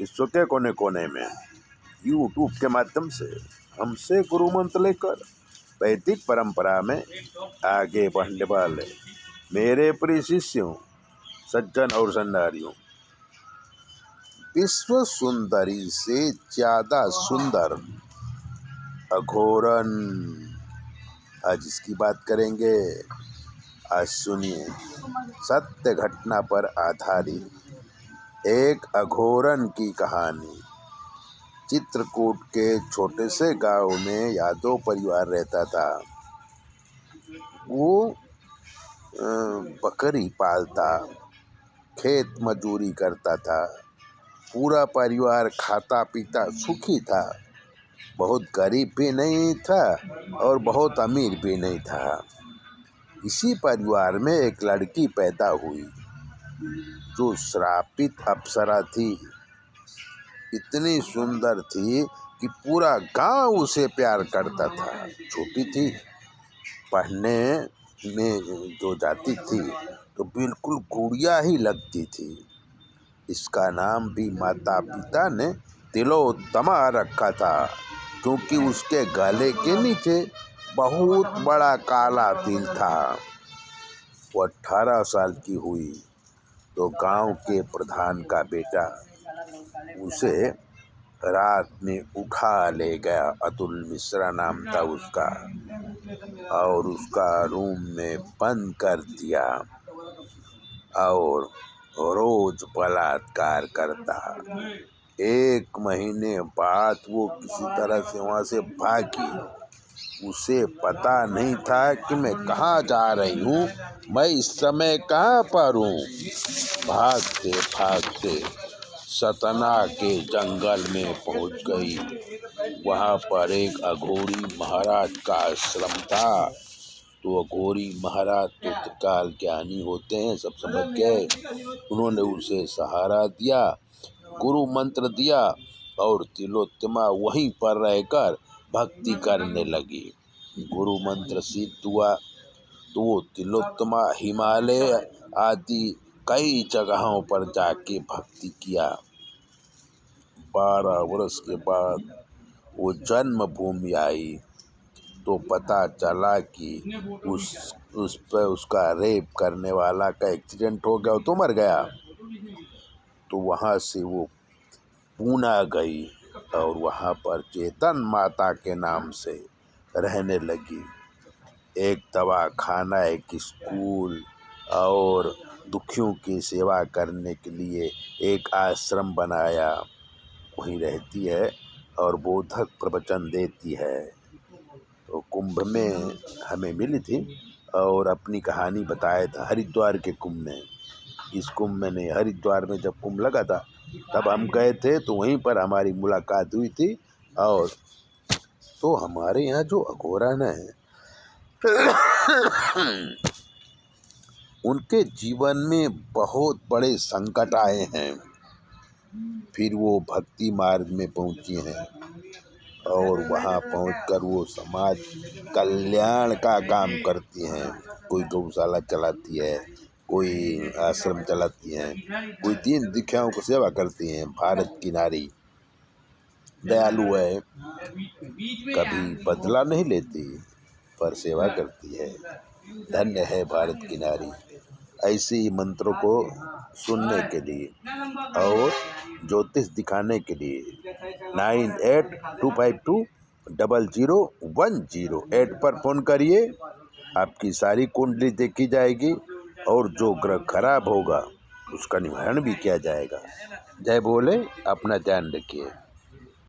विश्व के कोने कोने में यूट्यूब के माध्यम से हमसे गुरु मंत्र लेकर वैदिक परंपरा में आगे बढ़ने वाले मेरे प्रिय शिष्यों, सज्जन और संदारियों, विश्व सुंदरी से ज्यादा सुंदर अघोरन, आज इसकी बात करेंगे। आज सुनिए। सत्य घटना पर आधारित एक अघोरन की कहानी। चित्रकूट के छोटे से गांव में यादव परिवार रहता था। वो बकरी पालता, खेत मजदूरी करता था। पूरा परिवार खाता पीता सुखी था। बहुत गरीब भी नहीं था और बहुत अमीर भी नहीं था। इसी परिवार में एक लड़की पैदा हुई जो श्रापित अप्सरा थी। इतनी सुंदर थी कि पूरा गांव उसे प्यार करता था। छोटी थी, पढ़ने में जो जाती थी तो बिल्कुल गुड़िया ही लगती थी। इसका नाम भी माता पिता ने तिलोत्तमा रखा था, क्योंकि उसके गले के नीचे बहुत बड़ा काला तिल था। वो 18 साल की हुई तो गांव के प्रधान का बेटा उसे रात में उठा ले गया। अतुल मिश्रा नाम था उसका, और उसका रूम में बंद कर दिया और रोज बलात्कार करता। 1 महीने बाद वो किसी तरह से वहाँ से भागी। उसे पता नहीं था कि मैं कहाँ जा रही हूँ, मैं इस समय कहाँ पर हूँ। भागते भागते सतना के जंगल में पहुँच गई। वहाँ पर एक अघोरी महाराज का आश्रम था। तो अघोरी महाराज तो त्रिकाल ज्ञानी होते हैं, सब समझ गए। उन्होंने उसे सहारा दिया, गुरु मंत्र दिया और तिलोत्तमा वहीं पर रहकर भक्ति करने लगी। गुरु मंत्र सिद्ध हुआ तो वो तिलोत्तमा हिमालय आदि कई जगहों पर जाके भक्ति किया। 12 वर्ष के बाद वो जन्मभूमि आई तो पता चला कि उस पर उसका रेप करने वाला का एक्सीडेंट हो गया तो मर गया। तो वहाँ से वो पूना गई और वहाँ पर चेतन माता के नाम से रहने लगी। एक दवाखाना, एक स्कूल और दुखियों की सेवा करने के लिए एक आश्रम बनाया। वहीं रहती है और बोधक प्रवचन देती है। तो कुंभ में हमें मिली थी और अपनी कहानी बताया था हरिद्वार के कुंभ में। इस कुंभ में नहीं, हरिद्वार में जब कुंभ लगा था तब हम गए थे, तो वहीं पर हमारी मुलाकात हुई थी। और तो हमारे यहाँ जो अघोरन है उनके जीवन में बहुत बड़े संकट आए हैं। फिर वो भक्ति मार्ग में पहुँची हैं और वहाँ पहुंचकर वो समाज कल्याण का काम करती हैं। कोई गौशाला चलाती है, कोई आश्रम चलाती हैं, कोई दीन दुखियाओं को सेवा करती हैं। भारत की नारी दयालु है, कभी बदला नहीं लेती पर सेवा करती है। धन्य है भारत की नारी। ऐसे ही मंत्रों को सुनने के लिए और ज्योतिष दिखाने के लिए 9825200108 पर फ़ोन करिए। आपकी सारी कुंडली देखी जाएगी और जो ग्रह खराब होगा उसका निवारण भी किया जाएगा। जय भोले, अपना ध्यान रखिए।